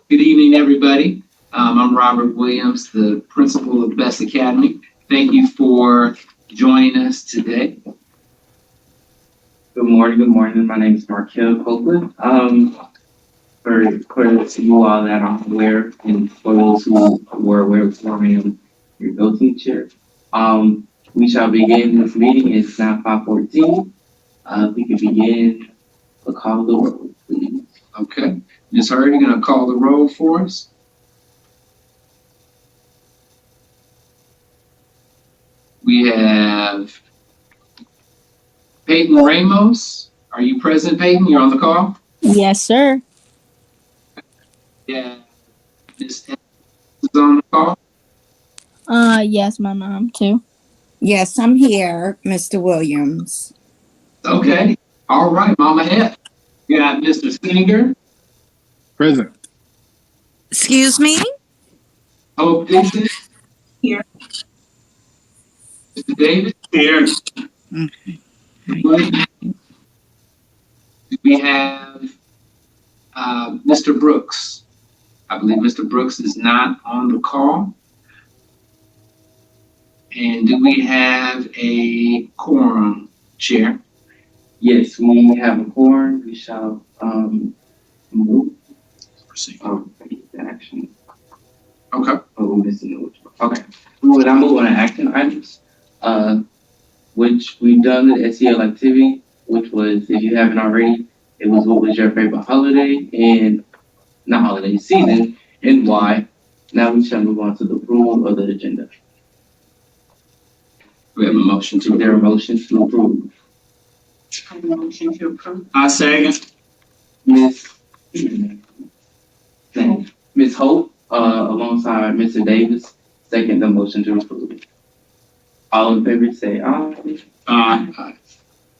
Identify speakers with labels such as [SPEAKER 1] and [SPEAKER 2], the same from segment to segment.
[SPEAKER 1] Good evening, everybody. I'm Robert Williams, the principal of Best Academy. Thank you for joining us today.
[SPEAKER 2] Good morning. Good morning. My name is Markel Copeland. For you all that are aware, and for those who were aware before me, I'm your co-teacher. We shall begin this meeting. It's now 5:14. We can begin the call of the roll, please.
[SPEAKER 1] Okay. Ms. Hurd, you're going to call the roll for us. We have Peyton Ramos. Are you present, Peyton? You're on the call?
[SPEAKER 3] Yes, sir.
[SPEAKER 1] Yeah. Ms. Evans is on the call.
[SPEAKER 3] Yes, my mom too.
[SPEAKER 4] Yes, I'm here, Mr. Williams.
[SPEAKER 1] Okay. All right, Mama F. You got Mr. Singer.
[SPEAKER 5] Present.
[SPEAKER 4] Excuse me?
[SPEAKER 1] Hope Dixon.
[SPEAKER 4] Here.
[SPEAKER 1] Mr. Davis.
[SPEAKER 5] Here.
[SPEAKER 1] We have Mr. Brooks. I believe Mr. Brooks is not on the call. And do we have a quorum, Chair?
[SPEAKER 2] Yes, we have a quorum. We shall move.
[SPEAKER 1] Proceed.
[SPEAKER 2] Action.
[SPEAKER 1] Okay.
[SPEAKER 2] Oh, we're missing which one. Okay. We will now move on to action items, which we've done the SEL activity, which was, if you haven't already, it was what was your favorite holiday and not holiday season and why. Now we shall move on to the approval of the agenda.
[SPEAKER 1] We have a motion to
[SPEAKER 2] Is there a motion to approve?
[SPEAKER 4] Motion to approve.
[SPEAKER 5] I second.
[SPEAKER 2] Miss Hope, alongside Mr. Davis, second the motion to approve. All in favor say aye.
[SPEAKER 1] Aye.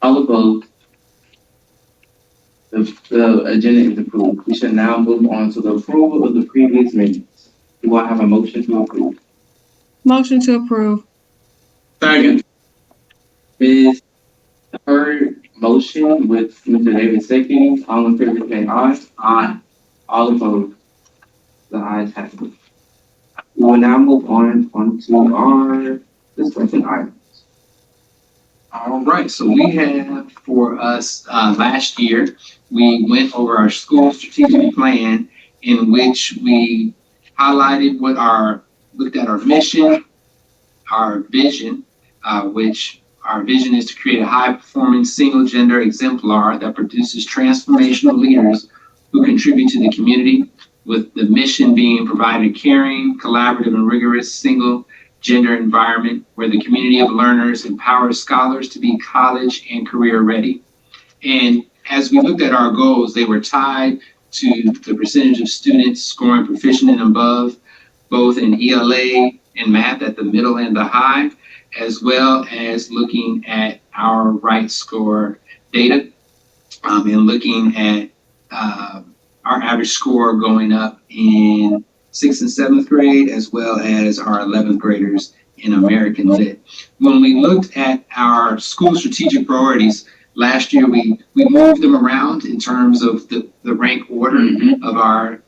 [SPEAKER 2] All opposed. The agenda is approved. We shall now move on to the approval of the previous minutes. Do I have a motion to approve?
[SPEAKER 6] Motion to approve.
[SPEAKER 5] Second.
[SPEAKER 2] Ms. Heard motion with Mr. Davis seconding. All in favor say aye.
[SPEAKER 1] Aye.
[SPEAKER 2] All opposed. The ayes have it. We will now move on to our discussion items.
[SPEAKER 1] All right. So we have for us last year, we went over our school strategic plan in which we highlighted looked at our mission, our vision, which our vision is to create a high-performing single-gender exemplar that produces transformational leaders who contribute to the community, with the mission being provide a caring, collaborative, and rigorous single-gender environment where the community of learners empowers scholars to be college and career ready. And as we looked at our goals, they were tied to the percentage of students scoring proficient and above, both in ELA and math at the middle and the high, as well as looking at our right score data and looking at our average score going up in 6th and 7th grade, as well as our 11th graders in American Lit. When we looked at our school strategic priorities, last year we moved them around in terms of the rank order of our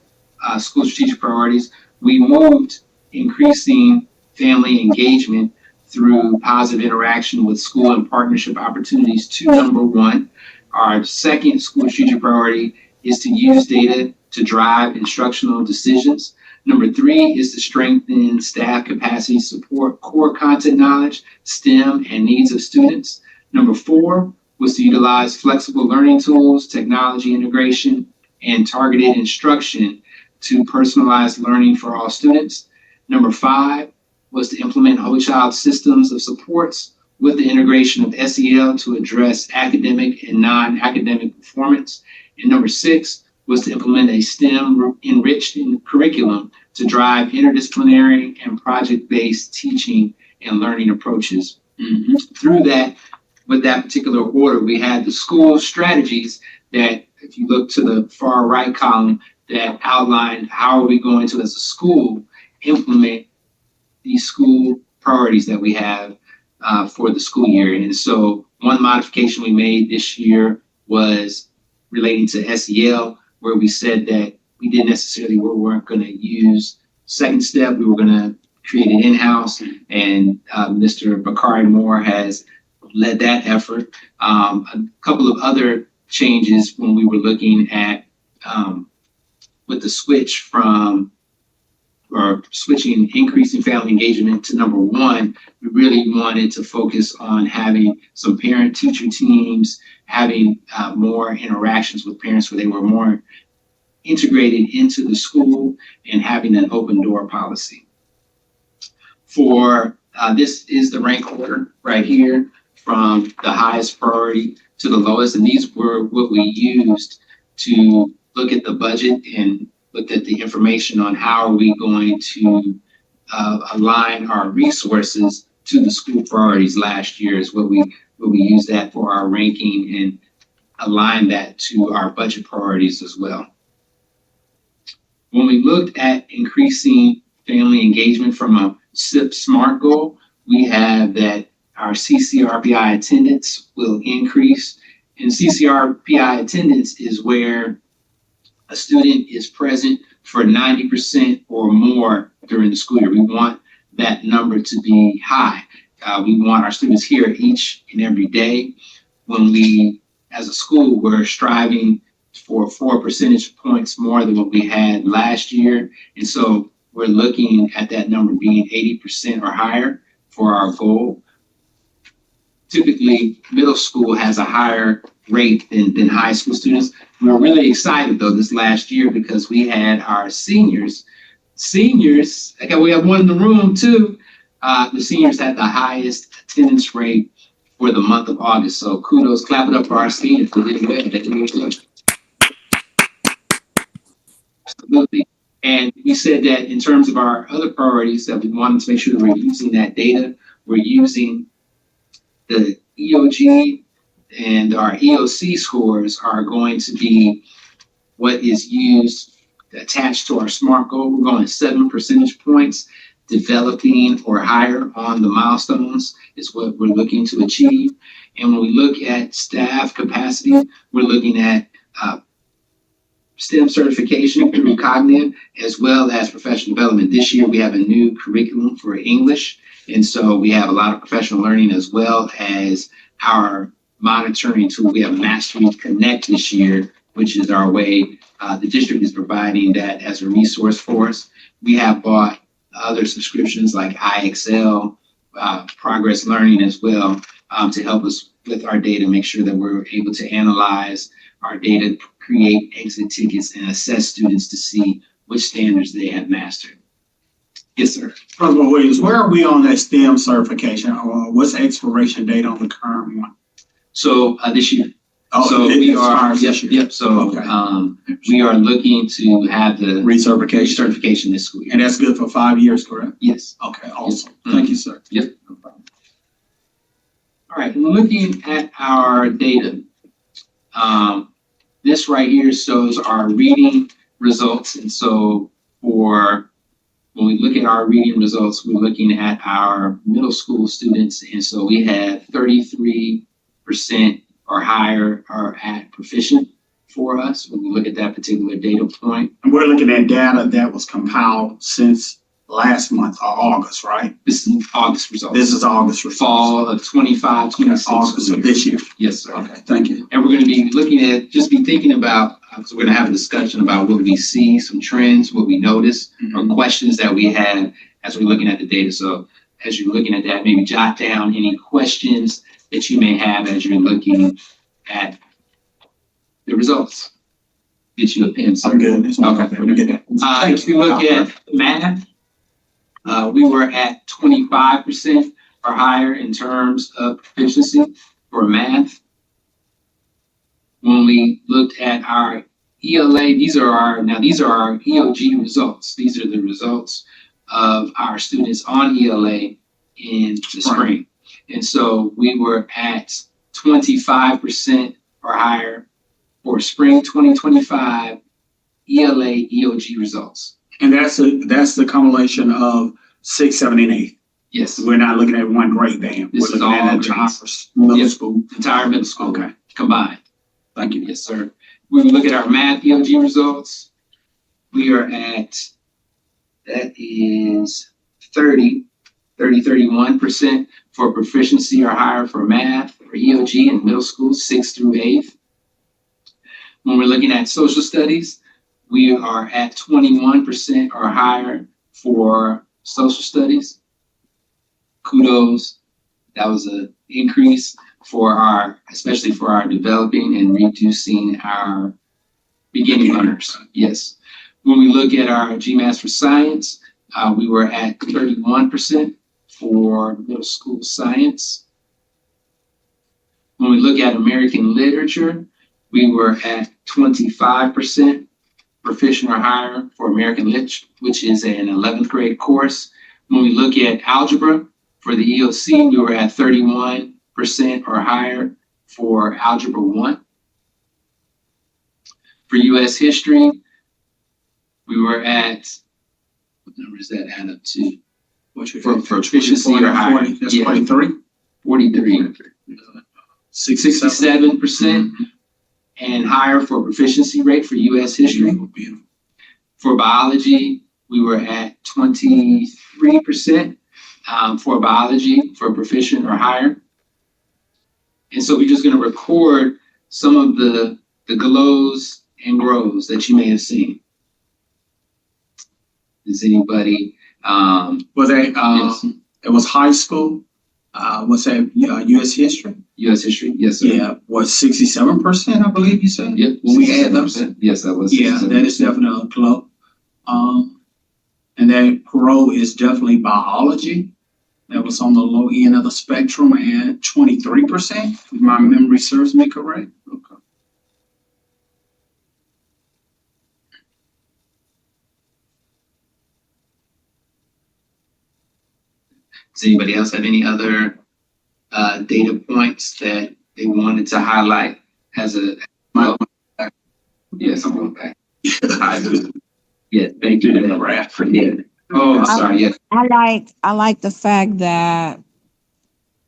[SPEAKER 1] school strategic priorities. We moved increasing family engagement through positive interaction with school and partnership opportunities to number one. Our second school strategic priority is to use data to drive instructional decisions. Number three is to strengthen staff capacity, support core content knowledge, STEM, and needs of students. Number four was to utilize flexible learning tools, technology integration, and targeted instruction to personalize learning for all students. Number five was to implement whole child systems of supports with the integration of SEL to address academic and non-academic performance. And number six was to implement a STEM enriched curriculum to drive interdisciplinary and project-based teaching and learning approaches. Through that, with that particular order, we had the school strategies that, if you look to the far right column, that outlined how are we going to, as a school, implement these school priorities that we have for the school year. And so one modification we made this year was relating to SEL, where we said that we didn't necessarily, we weren't going to use second step. We were going to create it in-house, and Mr. Bakari Moore has led that effort. A couple of other changes when we were looking at with the switch from or switching increasing family engagement to number one, we really wanted to focus on having some parent-teacher teams, having more interactions with parents where they were more integrated into the school, and having an open door policy. For this is the rank order right here from the highest priority to the lowest, and these were what we used to look at the budget and looked at the information on how are we going to align our resources to the school priorities last year is what we used that for our ranking and align that to our budget priorities as well. When we looked at increasing family engagement from a SIP SMART goal, we have that our CCRPI attendance will increase. And CCRPI attendance is where a student is present for 90% or more during the school year. We want that number to be high. We want our students here each and every day. When we, as a school, we're striving for 4 percentage points more than what we had last year. And so we're looking at that number being 80% or higher for our goal. Typically, middle school has a higher rate than high school students. We were really excited though this last year because we had our seniors, okay, we have one in the room too. The seniors had the highest attendance rate for the month of August. So kudos, clap it up for our seniors. They did well. They did well. Absolutely. And we said that in terms of our other priorities that we wanted to make sure that we're using that data, we're using the EOG and our EOC scores are going to be what is used attached to our SMART goal. We're going 7 percentage points, developing or higher on the milestones is what we're looking to achieve. And when we look at staff capacity, we're looking at STEM certification through Cognitive, as well as professional development. This year, we have a new curriculum for English. And so we have a lot of professional learning as well as our monitoring tool. We have Mastery Connect this year, which is our way. The district is providing that as a resource for us. We have bought other subscriptions like IXL, Progress Learning as well, to help us with our data, make sure that we're able to analyze our data, create exit tickets, and assess students to see which standards they have mastered. Yes, sir.
[SPEAKER 7] President Williams, where are we on that STEM certification? What's the expiration date on the current one?
[SPEAKER 1] So this year.
[SPEAKER 7] Oh,
[SPEAKER 1] so
[SPEAKER 7] it
[SPEAKER 1] we are.
[SPEAKER 7] expires this year.
[SPEAKER 1] Yep. So
[SPEAKER 7] Okay.
[SPEAKER 1] we are looking to have the
[SPEAKER 7] Recertification.
[SPEAKER 1] certification this school year.
[SPEAKER 7] And that's good for 5 years, correct?
[SPEAKER 1] Yes.
[SPEAKER 7] Okay, awesome.
[SPEAKER 1] Yes.
[SPEAKER 7] Thank you, sir.
[SPEAKER 1] Yep. No problem. All right. Looking at our data, this right here shows our reading results. And so for when we look at our reading results, we're looking at our middle school students. And so we have 33% or higher are at proficient for us when we look at that particular data point.
[SPEAKER 7] And we're looking at data that was compiled since last month or August, right?
[SPEAKER 1] This is August results.
[SPEAKER 7] This is August results.
[SPEAKER 1] fall of 25, 26.
[SPEAKER 7] August of this year.
[SPEAKER 1] Yes, sir.
[SPEAKER 7] Okay, thank you.
[SPEAKER 1] And we're going to be looking at, just be thinking about, because we're going to have a discussion about what we see, some trends, what we notice, or questions that we have as we're looking at the data. So as you're looking at that, maybe jot down any questions that you may have as you're looking at the results. Get you a pen, sir.
[SPEAKER 7] I'm good.
[SPEAKER 1] Okay.
[SPEAKER 7] Let me get that.
[SPEAKER 1] If you look at math, we were at 25% or higher in terms of proficiency for math. When we looked at our ELA, these are our EOG results. These are the results of our students on ELA in the spring. And so we were at 25% or higher for spring 2025 ELA EOG results.
[SPEAKER 7] And that's the combination of 6, 7, and 8.
[SPEAKER 1] Yes,
[SPEAKER 7] We're not looking at one grade band.
[SPEAKER 1] This
[SPEAKER 7] We're
[SPEAKER 1] is
[SPEAKER 7] looking at
[SPEAKER 1] all
[SPEAKER 7] the entire
[SPEAKER 1] grades.
[SPEAKER 7] middle
[SPEAKER 1] Yep.
[SPEAKER 7] school.
[SPEAKER 1] entire middle school
[SPEAKER 7] Okay,
[SPEAKER 1] combined.
[SPEAKER 7] thank you.
[SPEAKER 1] Yes, sir. We will look at our math EOG results. we are at, that is 31% for proficiency or higher for math or EOG in middle school, 6th through 8th. When we're looking at social studies, we are at 21% or higher for social studies. Kudos. That was an increase especially for our developing and reducing our beginning learners. Yes. When we look at our GMAS for science, we were at 31% for middle school science. When we look at American literature, we were at 25% proficient or higher for American Lit, which is an 11th grade course. When we look at algebra for the EOC, we were at 31% or higher for Algebra 1. For U.S. history, we were at, what number does that add up to? For proficiency or higher?
[SPEAKER 7] That's
[SPEAKER 1] Yeah.
[SPEAKER 7] 43?
[SPEAKER 1] 43. 67% and higher for proficiency rate for U.S. history. For biology, we were at 23% for biology for proficient or higher. And so we're just going to record some of the glows and grows that you may have seen. Does anybody?
[SPEAKER 7] Was that,
[SPEAKER 1] Yes.
[SPEAKER 7] it was high school? Was that U.S. history?
[SPEAKER 1] U.S. history? Yes, sir.
[SPEAKER 7] Yeah, was 67%, I believe you said?
[SPEAKER 1] Yep.
[SPEAKER 7] When we add those?
[SPEAKER 1] 67%. Yes, that was.
[SPEAKER 7] Yeah, that is definitely a glow. And that grow is definitely biology. That was on the low end of the spectrum at 23%, if my memory serves me correct. Okay.
[SPEAKER 1] Does anybody else have any other data points that they wanted to highlight as a? Yes, I'm going back. Yeah, thank you. Yeah. Oh, I'm sorry. Yes.
[SPEAKER 8] I like the fact that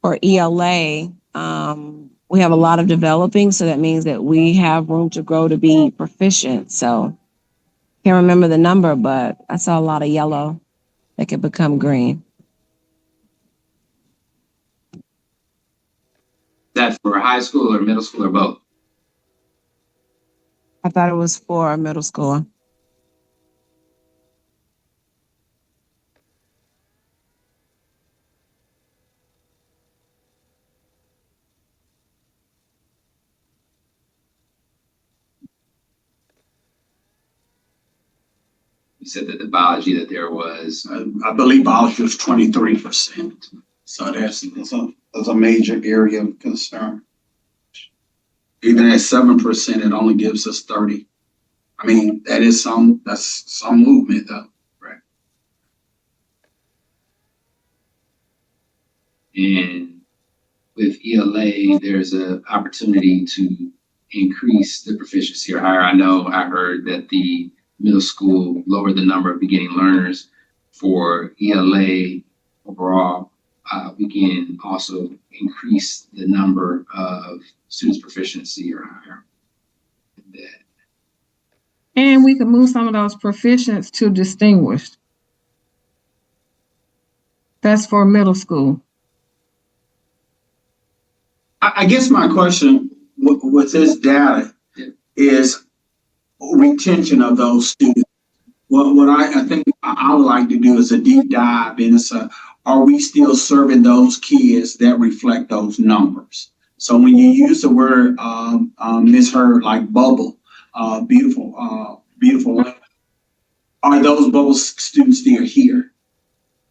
[SPEAKER 8] for ELA, we have a lot of developing, so that means that we have room to grow to be proficient. So can't remember the number, but I saw a lot of yellow that could become green.
[SPEAKER 1] Is that for high school or middle school or both?
[SPEAKER 8] I thought it was for middle school.
[SPEAKER 1] You said that the biology that there was.
[SPEAKER 7] I believe biology was 23%. So that's a major area of concern. Even at 7%, it only gives us 30. I mean, that's some movement though. Right.
[SPEAKER 1] And with ELA, there's an opportunity to increase the proficiency or higher. I know I heard that the middle school lowered the number of beginning learners. For ELA overall, we can also increase the number of students' proficiency or higher.
[SPEAKER 6] And we can move some of those proficients to distinguished. That's for middle school.
[SPEAKER 7] I guess my question with this data is retention of those students. What I think I would like to do is a deep dive into are we still serving those kids that reflect those numbers? So when you use the word misheard, like bubble, beautiful, are those bubble students still here?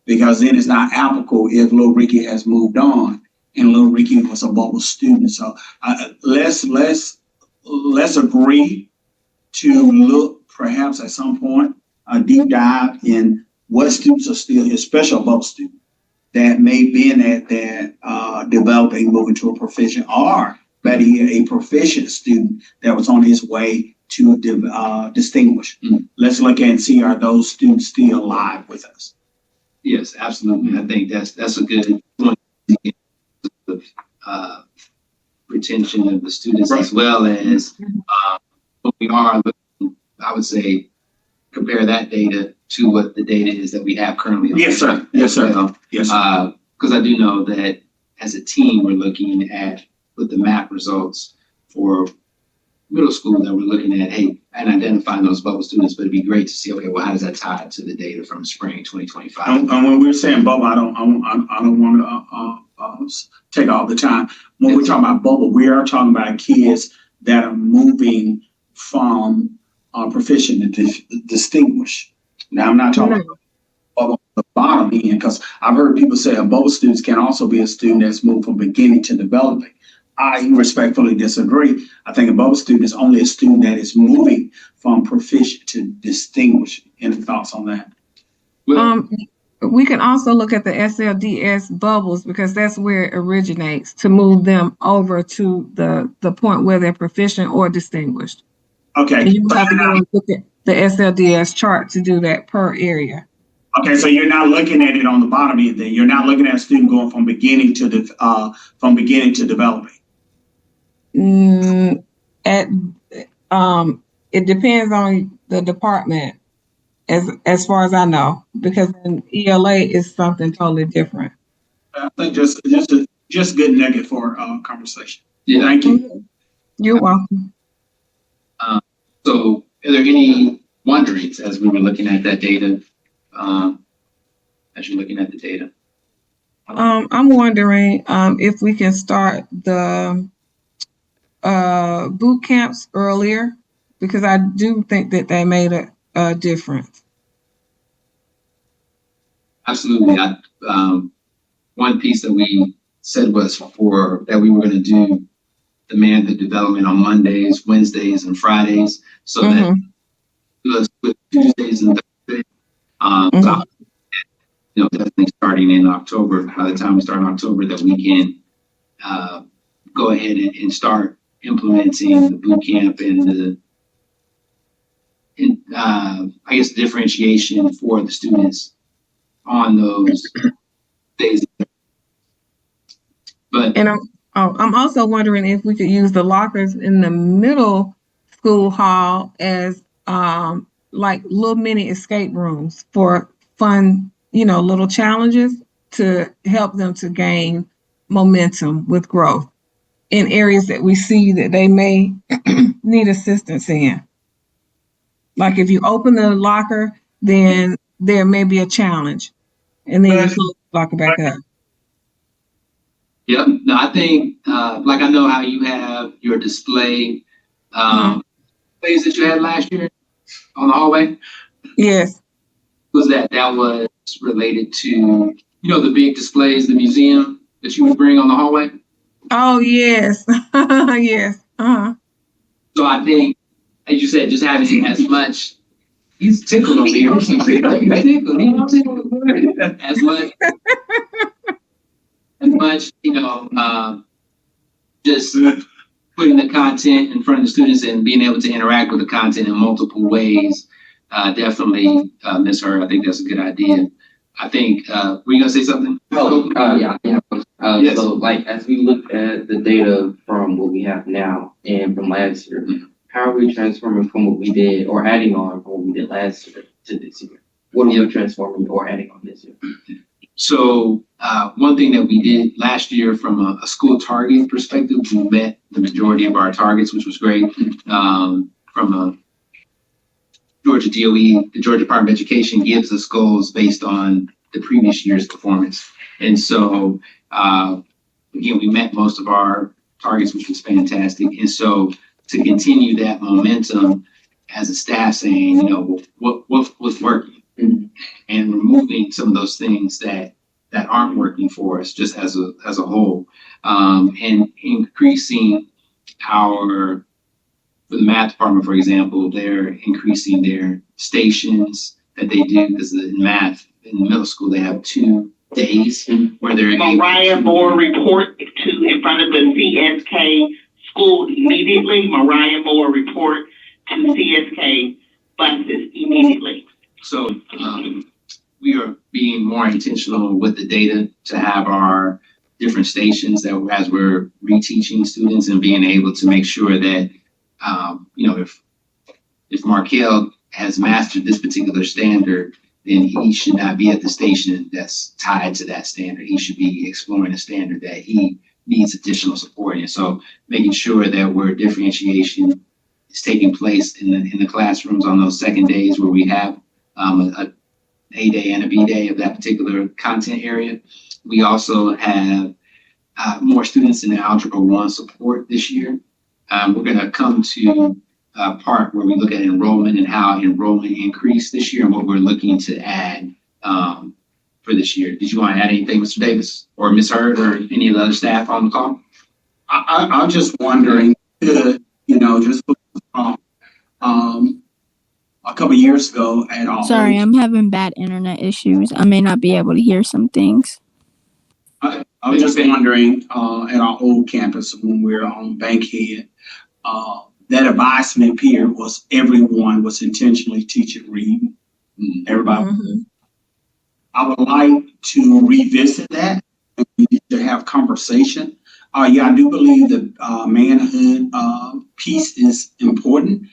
[SPEAKER 7] Because then it's not applicable if Little Ricky has moved on and Little Ricky was a bubble student. So let's agree to look perhaps at some point a deep dive in what students are still his special bubble student that may be in that developing, moving to a proficient, or better yet, a proficient student that was on his way to distinguish. Let's look at and see, are those students still alive with us?
[SPEAKER 1] Yes, absolutely. I think that's a good point. Retention of the students, as well as we are looking, I would say, compare that data to what the data is that we have currently.
[SPEAKER 7] Yes, sir. Yes, sir. Yes, sir.
[SPEAKER 1] Because I do know that as a team, we're looking at with the map results for middle school that we're looking at, hey, and identifying those bubble students, but it'd be great to see, okay, well, how does that tie to the data from spring 2025?
[SPEAKER 7] And when we're saying bubble, I don't want to take all the time. When we're talking about bubble, we are talking about kids that are moving from proficient to distinguished. Now, I'm not talking about bubble the bottom end, because I've heard people say a bubble student can also be a student that's moved from beginning to developing. I respectfully disagree. I think a bubble student is only a student that is moving from proficient to distinguished. Any thoughts on that?
[SPEAKER 6] We can also look at the SLDS bubbles, because that's where it originates, to move them over to the point where they're proficient or distinguished.
[SPEAKER 7] Okay.
[SPEAKER 6] And you have to go and look at the SLDS chart to do that per area.
[SPEAKER 7] Okay, so you're not looking at it on the bottom end. Then you're not looking at a student going from beginning to developing.
[SPEAKER 6] It depends on the department, as far as I know, because in ELA is something totally different.
[SPEAKER 7] I think just good nugget for conversation.
[SPEAKER 1] Yeah.
[SPEAKER 7] Thank you.
[SPEAKER 6] You're welcome.
[SPEAKER 1] So are there any wonderings as we were looking at that data, as you're looking at the data?
[SPEAKER 6] I'm wondering if we can start the boot camps earlier, because I do think that they made a difference.
[SPEAKER 1] Absolutely. One piece that we said was that we were going to do the manhood development on Mondays, Wednesdays, and Fridays, so that with Tuesdays and Thursdays. So, definitely starting in October. By the time we start in October, that we can go ahead and start implementing the boot camp and I guess differentiation for the students on those days. But
[SPEAKER 6] I'm also wondering if we could use the lockers in the middle school hall as like little mini escape rooms for fun, little challenges to help them to gain momentum with growth in areas that we see that they may need assistance in. Like if you open the locker, then there may be a challenge, and then you close the locker back up.
[SPEAKER 1] Yep. No, I think, like I know how you have your display, displays that you had last year on the hallway.
[SPEAKER 6] Yes.
[SPEAKER 1] Was that was related to, the big displays, the museum that you would bring on the hallway?
[SPEAKER 6] Oh, yes. Yes.
[SPEAKER 1] So I think, as you said, just having as much, he's tickled over here. He's tickled. As much, just putting the content in front of the students and being able to interact with the content in multiple ways. Definitely, Ms. Hurd, I think that's a good idea. I think, were you gonna say something?
[SPEAKER 2] Yeah.
[SPEAKER 1] Yes.
[SPEAKER 2] So like, as we look at the data from what we have now and from last year, how are we transforming from what we did or adding on from what we did last year to this year? What are we transforming or adding on this year?
[SPEAKER 1] So one thing that we did last year from a school target perspective, we met the majority of our targets, which was great. From a Georgia DOE, the Georgia Department of Education gives us goals based on the previous year's performance. And so, again, we met most of our targets, which was fantastic. And so to continue that momentum as a staff saying, what was working and removing some of those things that aren't working for us just as a whole, and increasing for the math department, for example, they're increasing their stations that they do, because in math in the middle school, they have 2 days where they're
[SPEAKER 9] Mariah Moore report in front of the CSK school immediately. Mariah Moore report to CSK buses immediately.
[SPEAKER 1] So we are being more intentional with the data to have our different stations that as we're reteaching students and being able to make sure that, if Markel has mastered this particular standard, then he should not be at the station that's tied to that standard. He should be exploring a standard that he needs additional support in. So making sure that where differentiation is taking place in the classrooms on those second days where we have a A day and a B day of that particular content area. We also have more students in the Algebra 1 support this year. We're going to come to a part where we look at enrollment and how enrollment increased this year and what we're looking to add for this year. Did you want to add anything, Mr. Davis or Ms. Hurd or any of the other staff on the call?
[SPEAKER 7] I'm just wondering, just a couple of years ago at all.
[SPEAKER 3] Sorry, I'm having bad internet issues. I may not be able to hear some things.
[SPEAKER 7] I was just wondering, at our old campus when we were on Bankhead, that advisement period was everyone was intentionally teaching reading. Everybody.
[SPEAKER 6] Mhm.
[SPEAKER 7] I would like to revisit that and we need to have conversation. Yeah, I do believe the manhood piece is important,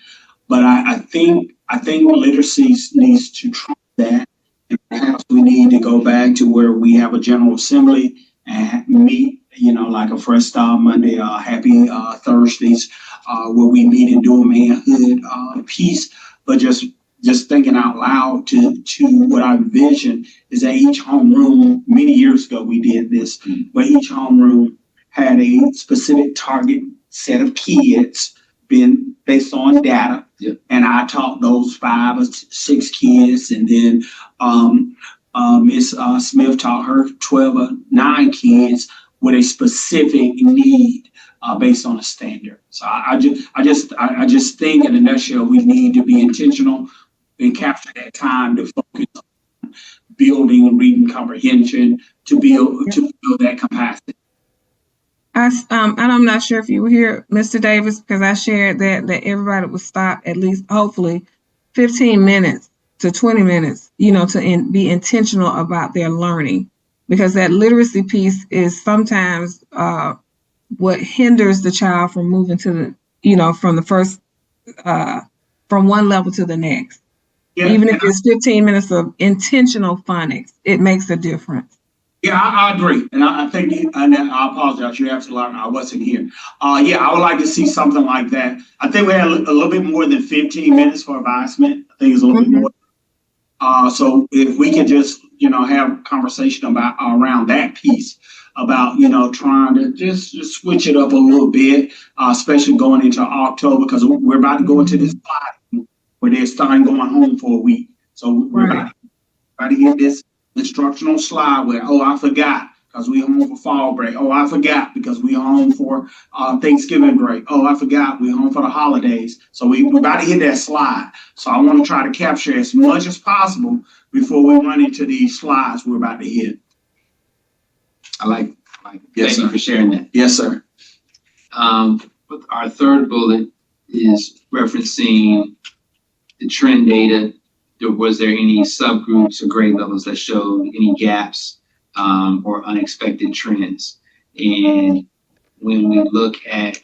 [SPEAKER 7] but I think literacy needs to trump that. And perhaps we need to go back to where we have a general assembly and meet, like a Fresh Start Monday, Happy Thursdays, where we meet and do a manhood piece. But just thinking out loud to what I envision is that each homeroom, many years ago we did this, but each homeroom had a specific target set of kids been based on data.
[SPEAKER 1] Yep.
[SPEAKER 7] And I taught those 5 or 6 kids, and then Miss Smith taught her 12 or 9 kids with a specific need based on a standard. So I just think in a nutshell we need to be intentional and capture that time to focus on building reading comprehension to build that capacity.
[SPEAKER 6] And I'm not sure if you were here, Mr. Davis, because I shared that everybody would stop at least, hopefully, 15 minutes to 20 minutes, to be intentional about their learning, because that literacy piece is sometimes what hinders the child from moving to the, from the first, from one level to the next.
[SPEAKER 7] Yeah,
[SPEAKER 6] Even if it's 15 minutes of intentional phonics, it makes a difference.
[SPEAKER 7] Yeah, I agree. And I think, and I apologize, you're absolutely right, I wasn't here. Yeah, I would like to see something like that. I think we had a little bit more than 15 minutes for advisement. I think it's a little bit more. So if we could just, have conversation around that piece about, trying to just switch it up a little bit, especially going into October, because we're about to go into this slide where they're starting going home for a week. So we're about to get this instructional slide where, I forgot because we home for fall break. I forgot because we home for Thanksgiving break. I forgot we home for the holidays. So we're about to hit that slide. So I want to try to capture as much as possible before we run into these slides we're about to hit.
[SPEAKER 1] I like.
[SPEAKER 7] Yes,
[SPEAKER 1] Thank you
[SPEAKER 7] sir.
[SPEAKER 1] for sharing that.
[SPEAKER 7] Yes, sir.
[SPEAKER 1] But our third bullet is referencing the trend data. Was there any subgroups or grade levels that showed any gaps or unexpected trends? And when we look at,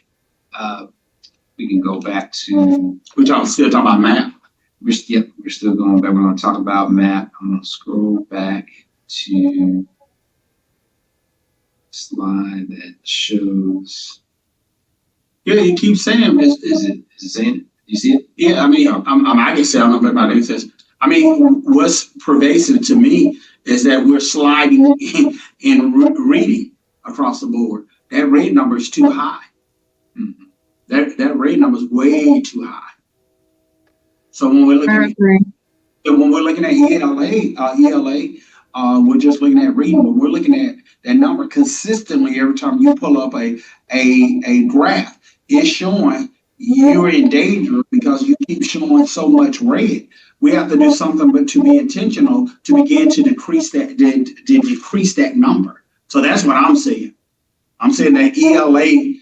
[SPEAKER 1] we can go back to.
[SPEAKER 7] We're still talking about math.
[SPEAKER 1] We're still going back. We're going to talk about math. I'm going to scroll back to slide that shows.
[SPEAKER 7] Yeah, you keep saying
[SPEAKER 1] Is it saying it? You see it?
[SPEAKER 7] Yeah, I mean, I can say, I don't know if everybody says. I mean, what's pervasive to me is that we're sliding in reading across the board. That rate number is too high. Mm-hmm. That rate number is way too high. So when we're looking at ELA, we're just looking at reading, but we're looking at that number consistently every time you pull up a graph. It's showing you're in danger because you keep showing so much red. We have to do something but to be intentional to begin to decrease that number. So that's what I'm saying. I'm saying that ELA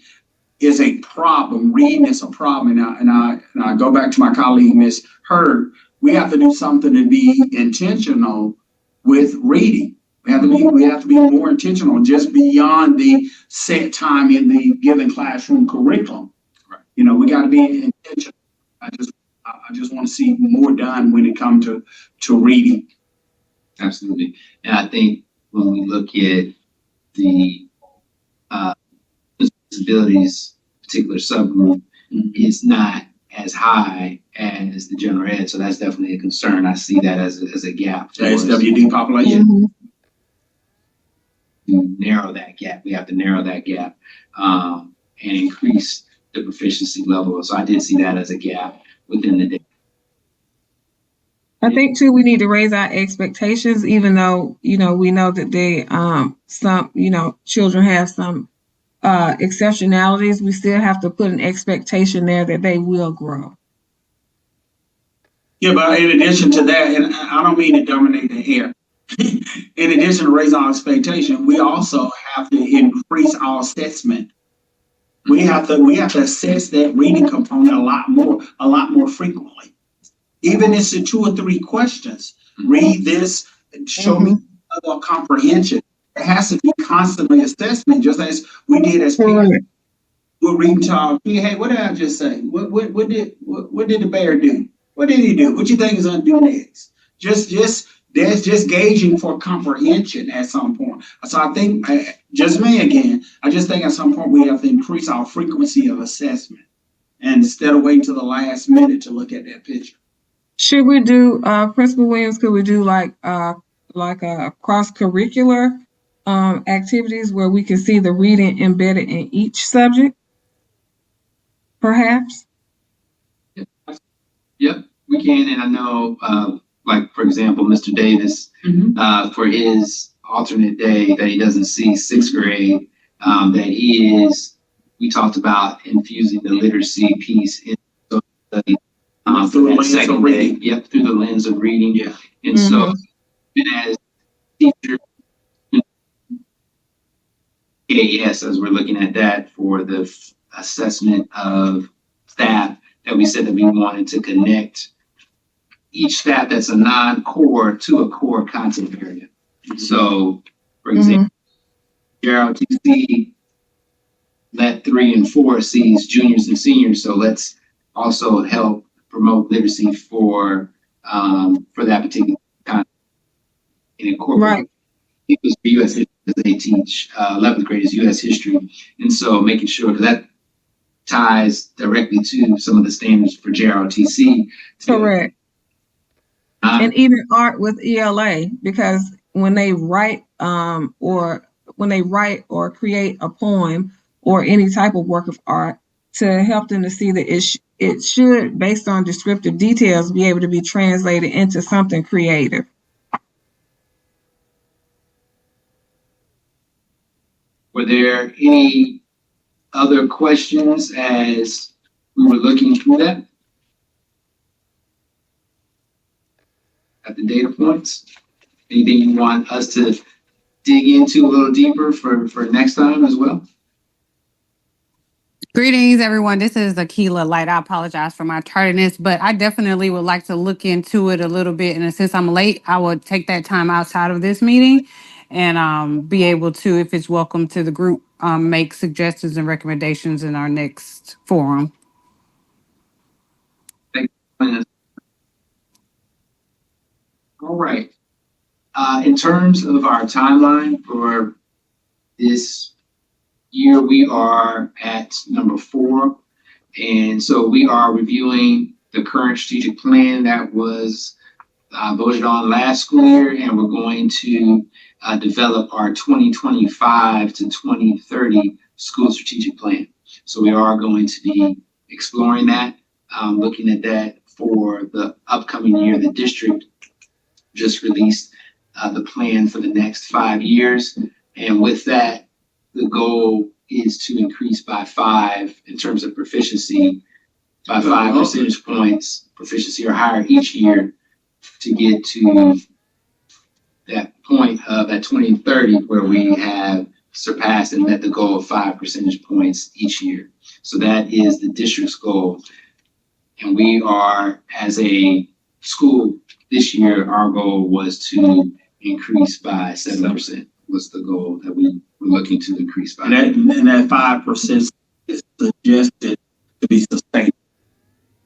[SPEAKER 7] is a problem. Reading is a problem. And I go back to my colleague, Ms. Hurd. We have to do something to be intentional with reading. We have to be more intentional just beyond the set time in the given classroom curriculum. Right. We got to be intentional. I I just want to see more done when it comes to reading.
[SPEAKER 1] Absolutely. And I think when we look at the disabilities particular subgroup, is not as high as the general ed. So that's definitely a concern. I see that as a gap.
[SPEAKER 7] The SWD population.
[SPEAKER 1] To narrow that gap. We have to narrow that gap and increase the proficiency level. So I did see that as a gap within the data.
[SPEAKER 6] I think too, we need to raise our expectations, even though, we know that they, some, children have some exceptionalities. We still have to put an expectation there that they will grow.
[SPEAKER 7] Yeah, but in addition to that, and I don't mean to dominate the air. In addition to raise our expectation, we also have to increase our assessment. We have to assess that reading component a lot more frequently. Even if it's 2 or 3 questions, read this, show me other comprehension. It has to be constantly assessment, just as we did as parents. We're reading to our kid, hey, what did I just say? What did the bear do? What did he do? What you think is gonna do next? Just gauging for comprehension at some point. So I think, just me again, I just think at some point we have to increase our frequency of assessment, and instead of waiting to the last minute to look at that picture.
[SPEAKER 6] Should we do, Principal Williams, could we do like a cross-curricular activities where we can see the reading embedded in each subject? Perhaps?
[SPEAKER 1] Yep, we can. And I know, like, for example, Mr. Davis, for his alternate day that he doesn't see 6th grade, we talked about infusing the literacy piece in study.
[SPEAKER 7] Through the lens of reading.
[SPEAKER 1] Yep, through the lens of reading.
[SPEAKER 7] Yeah.
[SPEAKER 1] And so, as teachers, yes, as we're looking at that for the assessment of staff, that we said that we wanted to connect each staff that's a non-core to a core content area. So, for example, JROTC let 3 and 4 sees juniors and seniors. So let's also help promote literacy for that particular content and incorporate.
[SPEAKER 6] Right.
[SPEAKER 1] It was for U.S. history because they teach 11th graders U.S. history, and so making sure that ties directly to some of the standards for JROTC.
[SPEAKER 6] Correct. And even art with ELA, because when they write or create a poem or any type of work of art, to help them to see that it should, based on descriptive details, be able to be translated into something creative.
[SPEAKER 1] Were there any other questions as we were looking through that? At the data points? Anything you want us to dig into a little deeper for next time as well?
[SPEAKER 10] Greetings, everyone. This is Akila Light. I apologize for my tardiness, but I definitely would like to look into it a little bit. And since I'm late, I will take that time outside of this meeting and be able to, if it's welcome to the group, make suggestions and recommendations in our next forum.
[SPEAKER 1] Thank you. All right. In terms of our timeline for this year, we are at number 4. And so we are reviewing the current strategic plan that was voted on last school year, and we're going to develop our 2025 to 2030 school strategic plan. So we are going to be exploring that, looking at that for the upcoming year. The district just released the plan for the next 5 years. And with that, the goal is to increase by 5 in terms of proficiency, by 5 percentage points, proficiency or higher each year, to get to that point of at 2030 where we have surpassed and met the goal of 5 percentage points each year. So that is the district's goal. And we are, as a school this year, our goal was to increase by 7%. Was the goal that we were looking to increase by.
[SPEAKER 7] And that 5% is suggested to be sustained.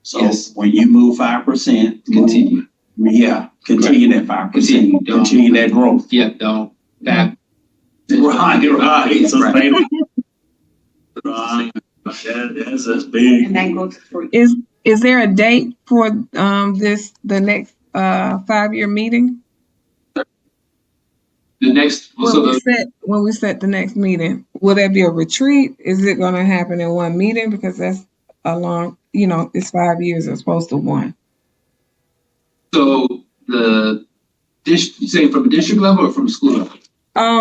[SPEAKER 7] So
[SPEAKER 1] Yes.
[SPEAKER 7] when you move 5%,
[SPEAKER 1] Continue.
[SPEAKER 7] Yeah, continue that 5%.
[SPEAKER 1] Continue. Don't-
[SPEAKER 7] Continue that growth.
[SPEAKER 1] Yep, don't back.
[SPEAKER 7] Right, so
[SPEAKER 1] Right.
[SPEAKER 7] Right, that's a big.
[SPEAKER 9] And that goes for.
[SPEAKER 6] Is there a date for the next 5-year meeting?
[SPEAKER 1] The next,
[SPEAKER 6] When we set the next meeting, will there be a retreat? Is it gonna happen in one meeting? Because that's a long, it's 5 years as opposed to one.
[SPEAKER 1] so the you saying from a district level or from school level?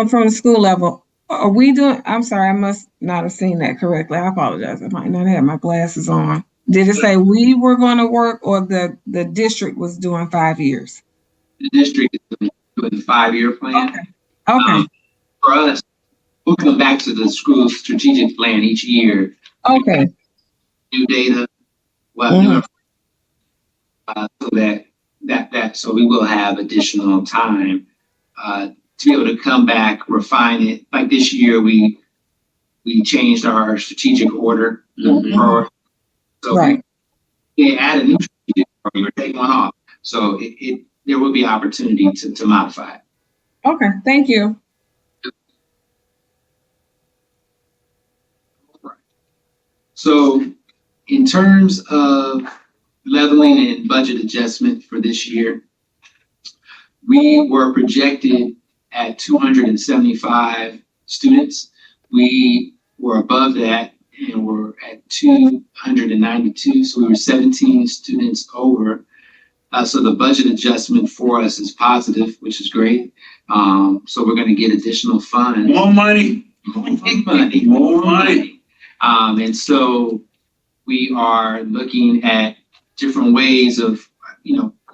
[SPEAKER 6] From the school level, are we doing, I'm sorry, I must not have seen that correctly. I apologize. I might not have my glasses on. Did it say we were gonna work or the district was doing 5 years?
[SPEAKER 1] The district is doing the 5-year plan.
[SPEAKER 6] Okay,
[SPEAKER 1] For us, we'll come back to the school's strategic plan each year,
[SPEAKER 6] okay,
[SPEAKER 1] new data. So we will have additional time to be able to come back, refine it. Like this year, we changed our strategic order. So
[SPEAKER 6] right.
[SPEAKER 1] we add a new strategic order, or take one off. So there will be opportunity to modify it.
[SPEAKER 6] Okay, thank you.
[SPEAKER 1] So in terms of leveling and budget adjustment for this year, we were projected at 275 students. We were above that and we're at 292. So we were 17 students over. So the budget adjustment for us is positive, which is great. So we're going to get additional funds.
[SPEAKER 7] More money.
[SPEAKER 1] More money. And so we are looking at different ways of,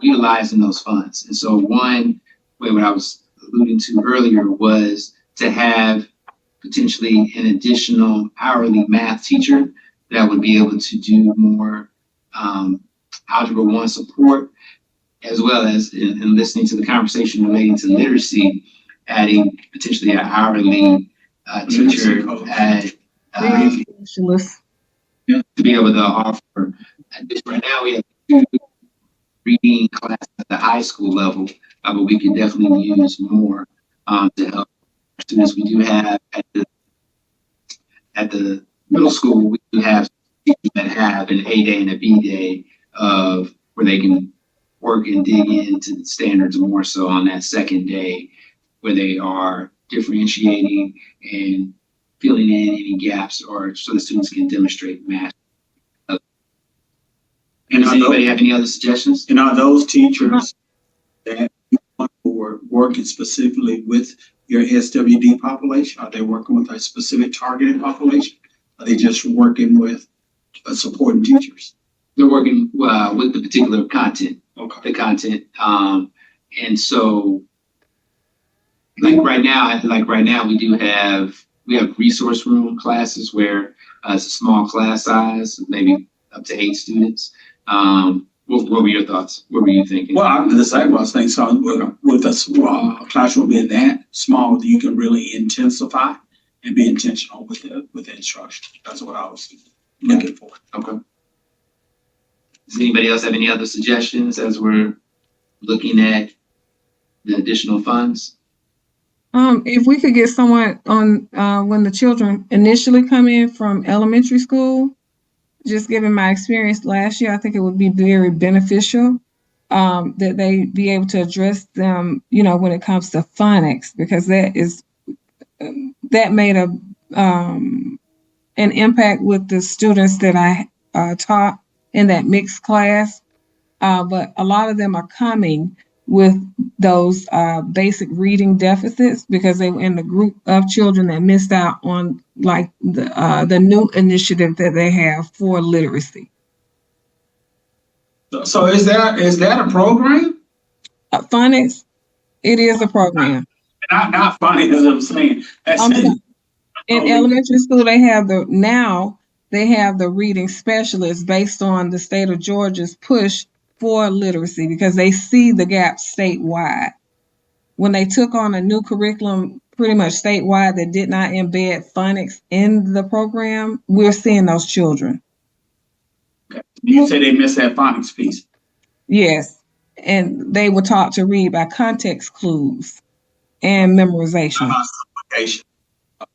[SPEAKER 1] utilizing those funds. And so one way, what I was alluding to earlier, was to have potentially an additional hourly math teacher that would be able to do more Algebra 1 support, as well as in listening to the conversation relating to literacy, adding potentially an hourly teacher to be able to offer. Right now we have 2 reading classes at the high school level, but we can definitely use more to help students. We do have at the middle school, we do have teachers that have an A day and a B day of where they can work and dig into the standards more so on that second day, where they are differentiating and filling in any gaps, or so the students can demonstrate math. And does anybody have any other suggestions?
[SPEAKER 7] And are those teachers that were working specifically with your SWD population? Are they working with a specific targeted population? Are they just working with supporting teachers?
[SPEAKER 1] They're working with the particular content.
[SPEAKER 7] Okay.
[SPEAKER 1] The content. And so like right now we have resource room classes where it's a small class size, maybe up to 8 students. What were your thoughts? What were you thinking?
[SPEAKER 7] Well, the same was thinking, so with a classroom being that small, you can really intensify and be intentional with the instruction. That's what I was looking for.
[SPEAKER 1] Okay. Does anybody else have any other suggestions as we're looking at the additional funds?
[SPEAKER 6] If we could get someone on when the children initially come in from elementary school, just given my experience last year, I think it would be very beneficial that they be able to address them, when it comes to phonics, because that made an impact with the students that I taught in that mixed class. But a lot of them are coming with those basic reading deficits because they were in the group of children that missed out on like the new initiative that they have for literacy.
[SPEAKER 7] So is that a program?
[SPEAKER 6] Phonics, it is a program.
[SPEAKER 7] Not funny, as I'm saying.
[SPEAKER 6] In elementary school, they have the reading specialists based on the state of Georgia's push for literacy because they see the gap statewide. When they took on a new curriculum pretty much statewide that did not embed phonics in the program, we're seeing those children.
[SPEAKER 7] You say they missed that phonics piece.
[SPEAKER 6] Yes. And they were taught to read by context clues and memorization.
[SPEAKER 7] Application.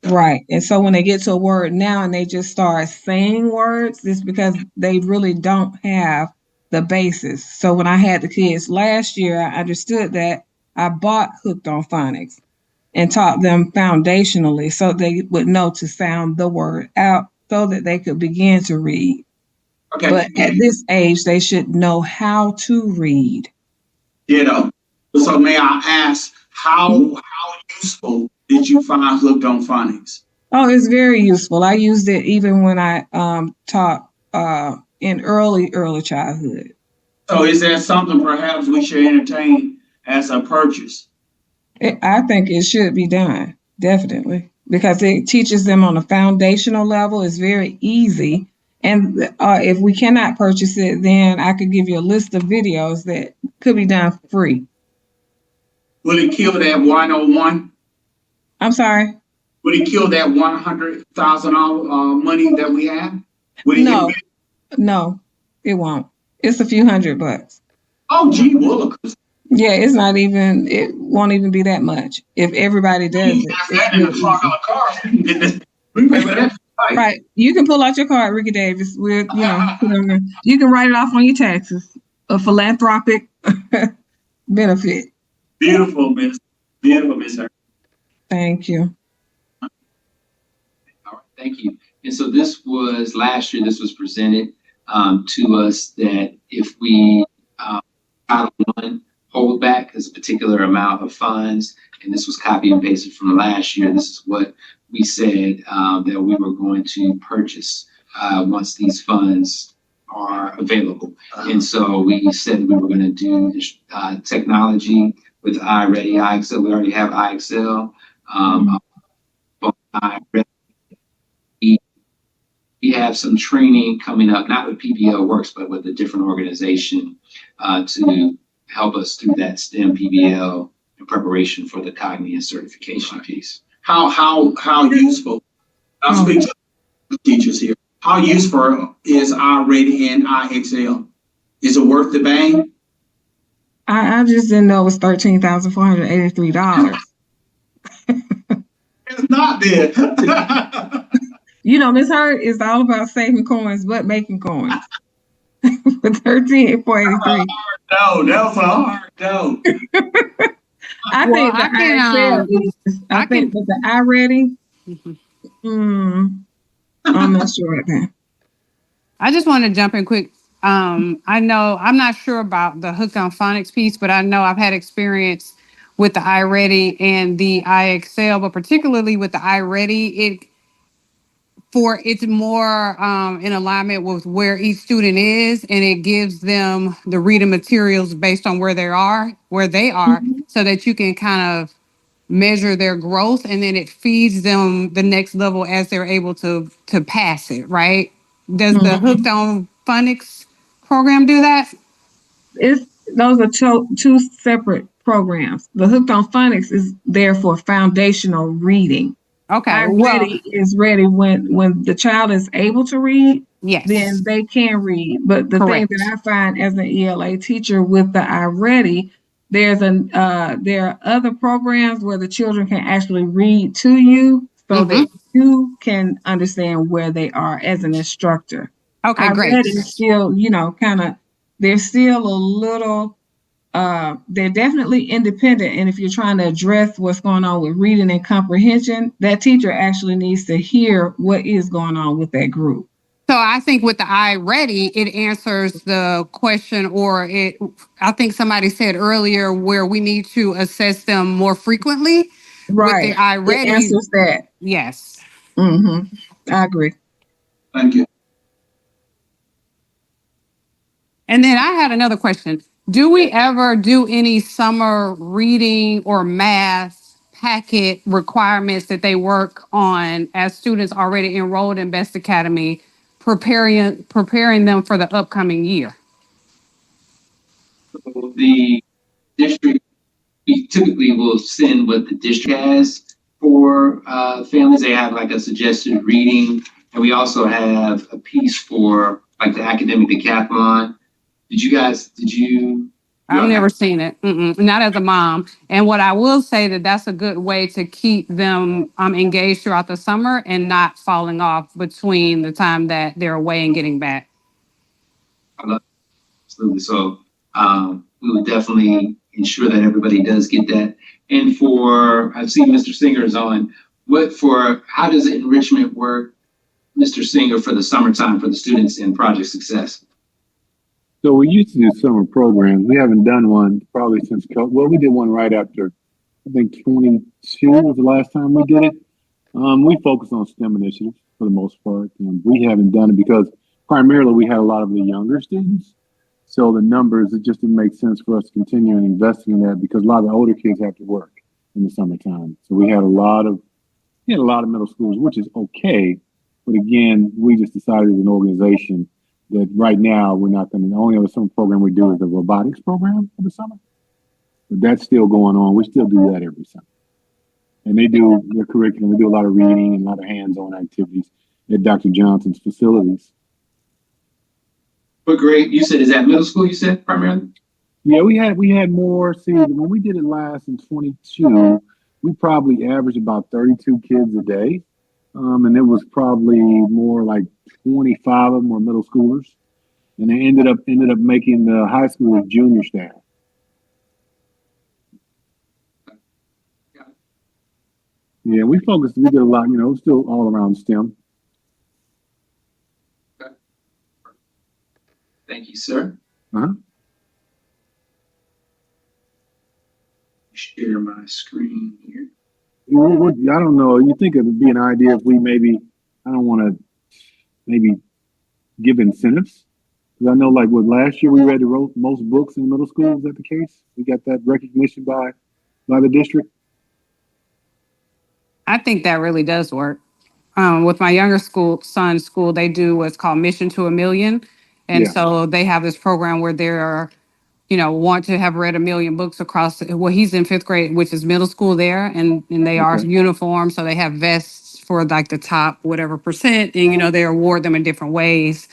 [SPEAKER 6] Right. And so when they get to a word now and they just start saying words, it's because they really don't have the basis. So when I had the kids last year, I understood that. I bought Hooked on Phonics and taught them foundationally so they would know to sound the word out so that they could begin to read.
[SPEAKER 7] Okay.
[SPEAKER 6] But at this age, they should know how to read.
[SPEAKER 7] So may I ask how useful did you find Hooked on Phonics?
[SPEAKER 6] Oh, it's very useful. I used it even when I taught in early childhood.
[SPEAKER 7] So is that something perhaps we should entertain as a purchase?
[SPEAKER 6] I think it should be done, definitely, because it teaches them on a foundational level. It's very easy. And if we cannot purchase it, then I could give you a list of videos that could be done free.
[SPEAKER 7] Will it kill that 101?
[SPEAKER 6] I'm sorry?
[SPEAKER 7] Would it kill that $100,000 money that we have? Would it
[SPEAKER 6] No, it won't. It's a few $100.
[SPEAKER 7] Oh, gee, willikers.
[SPEAKER 6] Yeah, it won't even be that much if everybody does it.
[SPEAKER 7] That in the trunk of a car. We pay for that.
[SPEAKER 6] Right. You can pull out your card, Ricky Davis. With put on there. You can write it off on your taxes. A philanthropic benefit.
[SPEAKER 7] Beautiful, Miss. Beautiful, Miss.
[SPEAKER 6] Thank you.
[SPEAKER 1] All right, thank you. And so this was last year. This was presented to us that if we Title I hold back as a particular amount of funds, and this was copy and pasted from last year. This is what we said that we were going to purchase once these funds are available. And so we said we were going to do this, technology with iReady, iExcel. We already have iExcel. We have some training coming up, not with PBL Works, but with a different organization to help us through that STEM PBL in preparation for the Cognia certification piece.
[SPEAKER 7] How useful? I'll speak to the teachers here. How useful is iReady and iExcel? Is it worth the bang?
[SPEAKER 6] I just didn't know it was $13,483.
[SPEAKER 7] It's not there.
[SPEAKER 6] Miss Hurt is all about saving coins, but making coins. For $13,483.
[SPEAKER 7] No, that was a hard no.
[SPEAKER 6] I think with the iReady, I'm not sure about that.
[SPEAKER 10] I just want to jump in quick. I know I'm not sure about the Hooked on Phonics piece, but I know I've had experience with the iReady and the iExcel, but particularly with the iReady, it's more in alignment with where each student is, and it gives them the reading materials based on where they are, so that you can kind of measure their growth, and then it feeds them the next level as they're able to pass it, right? Does the Hooked on Phonics program do that?
[SPEAKER 6] Those are two separate programs. The Hooked on Phonics is there for foundational reading.
[SPEAKER 10] Okay.
[SPEAKER 6] iReady is ready when the child is able to read.
[SPEAKER 10] Yes.
[SPEAKER 6] Then they can read. But the thing that I find as an ELA teacher with the iReady, there are other programs where the children can actually read to you so that you can understand where they are as an instructor.
[SPEAKER 10] Okay, great.
[SPEAKER 6] iReady is still, they're still a little, they're definitely independent. And if you're trying to address what's going on with reading and comprehension, that teacher actually needs to hear what is going on with that group.
[SPEAKER 10] So I think with the iReady, it answers the question, I think somebody said earlier where we need to assess them more frequently.
[SPEAKER 6] Right.
[SPEAKER 10] With the iReady.
[SPEAKER 6] It answers that.
[SPEAKER 10] Yes.
[SPEAKER 6] I agree.
[SPEAKER 7] Thank you.
[SPEAKER 10] And then I had another question. Do we ever do any summer reading or math packet requirements that they work on as students already enrolled in Best Academy, preparing them for the upcoming year?
[SPEAKER 1] So the district, we typically will send what the district has for families. They have like a suggested reading, and we also have a piece for like the academic decathlon. Did you?
[SPEAKER 10] I've never seen it. Not as a mom. And what I will say that's a good way to keep them engaged throughout the summer and not falling off between the time that they're away and getting back.
[SPEAKER 1] Absolutely. So we would definitely ensure that everybody does get that. And I've seen Mr. Singer is on. How does enrichment work, Mr. Singer, for the summertime for the students in Project Success?
[SPEAKER 11] So we used to do summer programs. We haven't done one probably since COVID. Well, we did one right after, I think 22 was the last time we did it. We focus on STEM initiatives for the most part. We haven't done it because primarily we had a lot of the younger students. So the numbers, it just didn't make sense for us to continue investing in that because a lot of the older kids have to work in the summertime. So we had a lot of middle schools, which is okay. But again, we just decided as an organization that right now we're not going to, the only other summer program we do is the robotics program for the summer. But that's still going on. We still do that every summer. And they do their curriculum. We do a lot of reading and a lot of hands-on activities at Dr. Johnson's facilities.
[SPEAKER 1] What grade? You said, is that middle school you said primarily?
[SPEAKER 11] Yeah, we had more. See, when we did it last in 22, we probably averaged about 32 kids a day. And it was probably more like 25 of them were middle schoolers. And they ended up making the high school junior staff. Yeah, we did a lot, still all around STEM.
[SPEAKER 1] Okay. Thank you, sir.
[SPEAKER 11] Uh-huh.
[SPEAKER 1] Share my screen here.
[SPEAKER 11] I don't know. You think it would be an idea if we I don't want to give incentives? Because I know like last year we read the most books in middle school. Is that the case? We got that recognition by the district?
[SPEAKER 10] I think that really does work. With my younger son's school, they do what's called Mission to a Million. And so they have this program where they're, want to have read 1 million books across, he's in 5th grade, which is middle school there. And they are uniformed. So they have vests for like the top, whatever percent. And, they award them in different ways.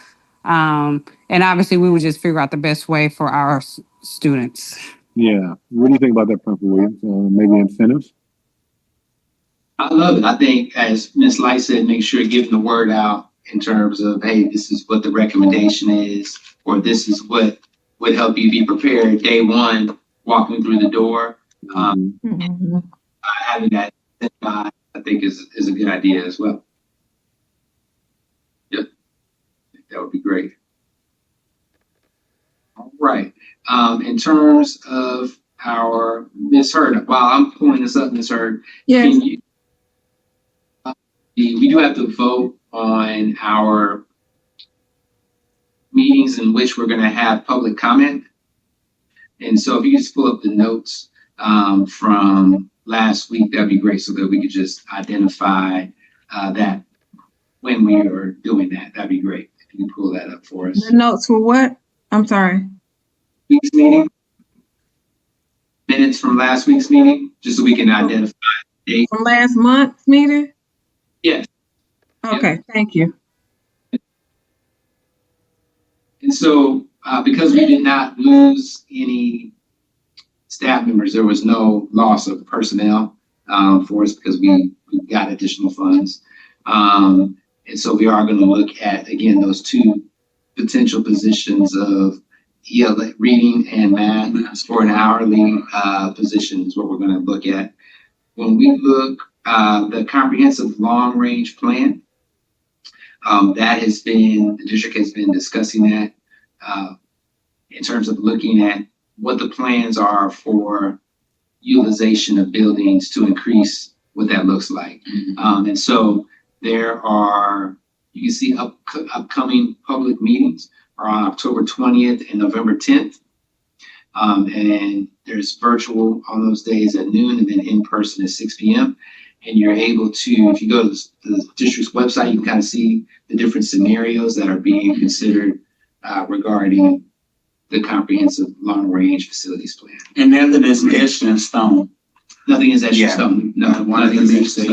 [SPEAKER 10] And obviously we would just figure out the best way for our students.
[SPEAKER 11] Yeah. What do you think about that, Principal Williams? Maybe incentives?
[SPEAKER 1] I love it. I think, as Ms. Light said, make sure you're getting the word out in terms of, hey, this is what the recommendation is, or this is what would help you be prepared day one, walking through the door. Having that, I think, is a good idea as well. Yep, that would be great. All right. In terms of our Ms. Hurd, while I'm pulling this up, Ms. Hurd,
[SPEAKER 6] yes.
[SPEAKER 1] We do have to vote on our meetings in which we're going to have public comment. And so if you just pull up the notes from last week, that'd be great, so that we could just identify that when we are doing that. That'd be great if you can pull that up for us.
[SPEAKER 6] The notes for what? I'm sorry.
[SPEAKER 1] Week's meeting. Minutes from last week's meeting, just so we can identify the date.
[SPEAKER 6] From last month's meeting?
[SPEAKER 1] Yes.
[SPEAKER 6] Okay, thank you.
[SPEAKER 1] And so, because we did not lose any staff members, there was no loss of personnel for us because we got additional funds. And so we are going to look at, again, those two potential positions of ELA, reading and math for an hourly position is what we're going to look at. When we look the comprehensive long range plan, the district has been discussing that in terms of looking at what the plans are for utilization of buildings to increase what that looks like. And so you can see upcoming public meetings are on October 20th and November 10th. And there's virtual on those days at noon, and then in person at 6 p.m. And you're able to, if you go to the district's website, you can kind of see the different scenarios that are being considered regarding the comprehensive long-range facilities plan.
[SPEAKER 7] And nothing is etched in stone.
[SPEAKER 1] Nothing is etched in stone. No,
[SPEAKER 7] One of the things they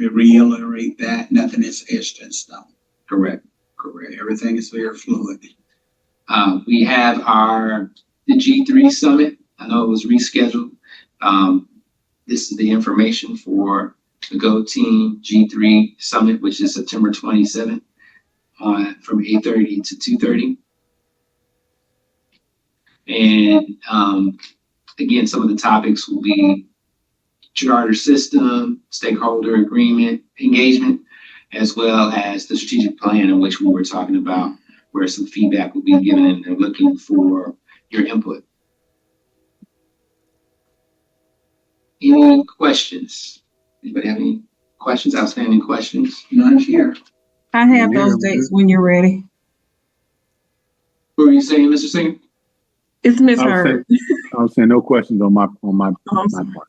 [SPEAKER 7] reiterate that nothing is etched in stone.
[SPEAKER 1] Correct.
[SPEAKER 7] correct. Everything is very fluid.
[SPEAKER 1] We have the G3 Summit. I know it was rescheduled. This is the information for the Go Team G3 Summit, which is September 27th from 8:30 to 2:30. And again, some of the topics will be charter system, stakeholder agreement, engagement, as well as the strategic plan in which we were talking about, where some feedback will be given and they're looking for your input. Any questions? Anybody have any questions, outstanding questions?
[SPEAKER 7] None here.
[SPEAKER 6] I have those dates when you're ready.
[SPEAKER 1] What were you saying, Mr. Singer?
[SPEAKER 6] It's misheard.
[SPEAKER 11] I was saying no questions on my
[SPEAKER 6] I'm
[SPEAKER 11] my
[SPEAKER 6] sorry.
[SPEAKER 11] part.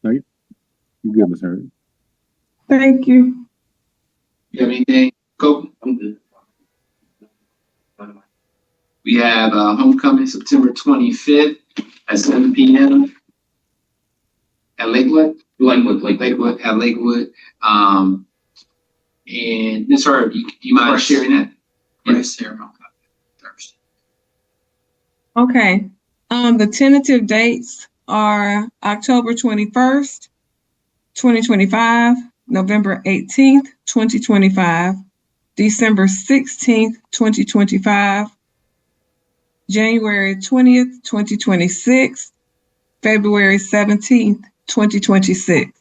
[SPEAKER 11] No, you good, Ms. Hurd.
[SPEAKER 6] Thank you.
[SPEAKER 1] You have anything, Cope?
[SPEAKER 2] I'm good.
[SPEAKER 1] We have homecoming September 25th at 7 p.m. at Lakewood. Lakewood at Lakewood. And Ms. Herb, do you mind sharing that?
[SPEAKER 7] Yes, ceremony. Thursday.
[SPEAKER 6] Okay. The tentative dates are October 21st, 2025, November 18th, 2025, December 16th, 2025, January 20th, 2026, February 17th, 2026.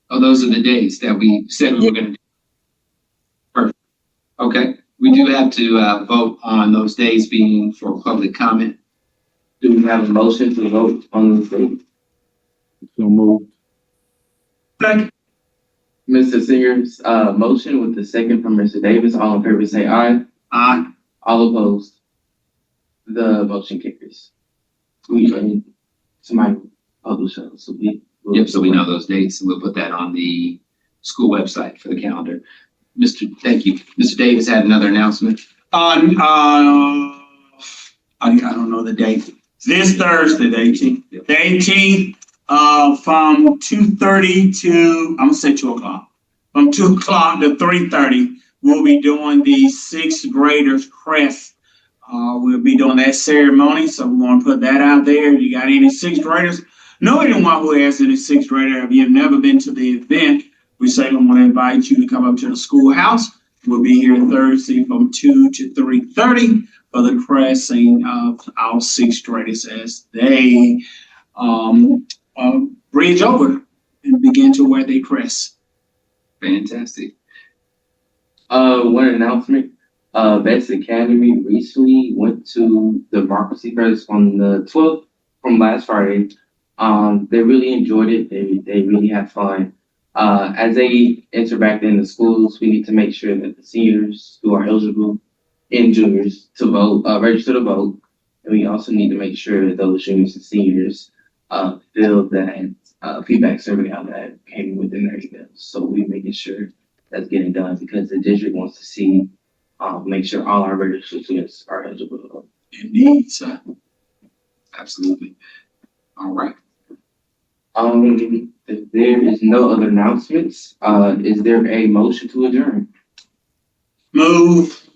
[SPEAKER 1] Oh, those are the dates that we said we were going to do. Perfect. Okay. We do have to vote on those days being for public comment.
[SPEAKER 2] Do we have a motion to vote on the date?
[SPEAKER 11] So moved.
[SPEAKER 2] Mr. Singer's motion with the second from Mr. Davis. All in favor say aye.
[SPEAKER 7] Aye.
[SPEAKER 2] All opposed. The motion carries. Somebody publish those. So
[SPEAKER 1] So we know those dates and we'll put that on the school website for the calendar. Thank you. Mr. Davis had another announcement.
[SPEAKER 7] I don't know the date. This Thursday, the 18th. The 18th, from 2:30 to, I'm gonna say 2 o'clock. From 2 o'clock to 3:30, we'll be doing the sixth graders crest. We'll be doing that ceremony, so we want to put that out there. You got any sixth graders? Know anyone who has any sixth grader? If you've never been to the event, we certainly want to invite you to come up to the schoolhouse. We'll be here Thursday from 2 to 3:30 for the cresting of our sixth graders as they bridge over and begin to wear their crest.
[SPEAKER 1] Fantastic.
[SPEAKER 2] One announcement. Best Academy recently went to the Democracy Fest on the 12th from last Friday. They really enjoyed it. They really had fun. As they enter back in the schools, we need to make sure that the seniors who are eligible and juniors to vote, register to vote. And we also need to make sure that those juniors and seniors fill that feedback survey out that came within their emails. So we're making sure that's getting done because the district wants to see, make sure all our registered students are eligible to vote.
[SPEAKER 7] Indeed, sir.
[SPEAKER 1] Absolutely. All right.
[SPEAKER 2] If there is no other announcements, is there a motion to adjourn?
[SPEAKER 7] Move.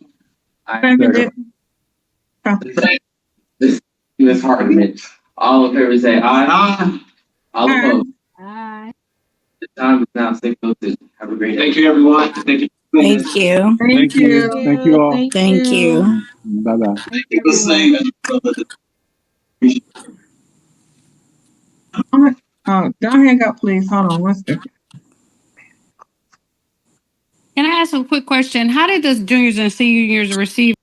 [SPEAKER 2] Ms. Hartman, all in favor say aye.
[SPEAKER 7] Aye.
[SPEAKER 2] All opposed.
[SPEAKER 3] Bye.
[SPEAKER 2] The time is now 6:06. Have a great day.
[SPEAKER 1] Thank you, everyone. Thank you.
[SPEAKER 4] Thank you.
[SPEAKER 6] Thank you.
[SPEAKER 11] Thank you all.
[SPEAKER 4] Thank you.
[SPEAKER 11] Bye-bye.
[SPEAKER 7] Thank you for saying that.
[SPEAKER 6] Oh, don't hang up, please. Hold on one second.
[SPEAKER 10] Can I ask a quick question? How did the juniors and seniors receive